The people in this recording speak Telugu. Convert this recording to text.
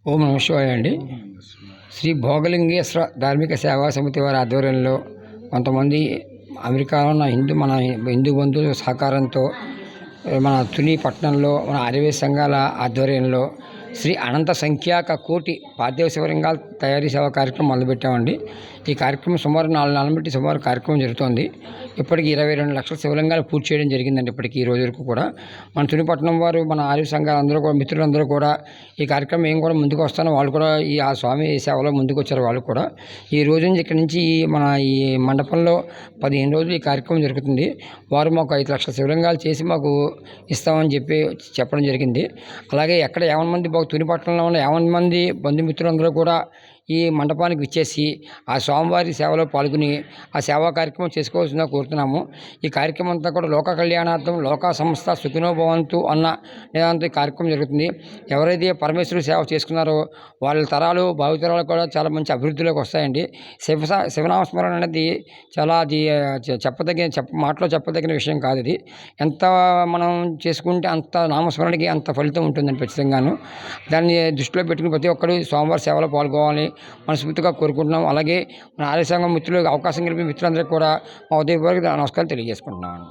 ఓం నమః శివాయ అండి. శ్రీ భోగలింగేశ్వర ధార్మిక సేవా సమితి వారి ఆధ్వర్యంలో కొంతమంది అమెరికాలో ఉన్న మన హిందూ బంధువుల సహకారంతో మన తుని పట్టణంలో మన ఆర్యవేశ సంఘాల ఆధ్వర్యంలో శ్రీ అనంత సంఖ్యాక కోటి పార్థివ శివలింగాల తయారీ సేవా కార్యక్రమం మొదలుపెట్టామండి. ఈ కార్యక్రమం సుమారు 4 నెలల బట్టి కార్యక్రమం జరుగుతోంది. ఇప్పటికి 22 లక్షల శివలింగాలు పూర్తి చేయడం జరిగిందండి. ఇప్పటికి ఈ రోజు వరకు కూడా మన తునిపట్నం వారు, మన ఆర్య సంఘాలు అందరూ కూడా, మిత్రులందరూ కూడా ఈ కార్యక్రమం ఏం కూడా ముందుకు వస్తానో వాళ్ళు కూడా ఆ స్వామి సేవలో ముందుకు వచ్చారు. వాళ్ళు కూడా ఈ రోజు నుంచి ఇక్కడ నుంచి మన ఈ మండపంలో 15 రోజులు ఈ కార్యక్రమం జరుగుతుంది. వారు మాకు 5 లక్షల శివలింగాలు చేసి మాకు ఇస్తామని చెప్పడం జరిగింది. అలాగే ఎక్కడ 50 మంది తునిపట్నంలో ఉన్న 50 మంది బంధుమిత్రులందరూ కూడా ఈ మండపానికి విచ్చేసి ఆ స్వామివారి సేవలో పాల్గొని ఆ సేవా కార్యక్రమం చేసుకోవాల్సిందిగా కోరుతున్నాము. ఈ కార్యక్రమం అంతా కూడా లోక కళ్యాణార్థం లోక సంస్థ సుఖినో భవంతు అన్న నిదానంతో ఈ కార్యక్రమం జరుగుతుంది. ఎవరైతే పరమేశ్వరుడు సేవ చేసుకున్నారో వాళ్ళ తరాలు భావితరాలు కూడా చాలా మంచి అభివృద్ధిలోకి వస్తాయండి. శివనామస్మరణ అనేది చాలా మాటలో చెప్పదగిన విషయం కాదు. ఇది ఎంత మనం చేసుకుంటే అంత నామస్మరణకి అంత ఫలితం ఉంటుందని ఖచ్చితంగాను. దాన్ని దృష్టిలో పెట్టుకుని ప్రతి ఒక్కరు స్వామివారి సేవలో పాల్గొవాలి మనస్ఫూర్తిగా కోరుకుంటున్నాం. అలాగే మన ఆర్య సంఘం మిత్రులకు అవకాశం కలిపి మిత్రులందరికీ కూడా మా ఉదయపూర్వక నమస్కారం తెలియజేసుకుంటున్నాం.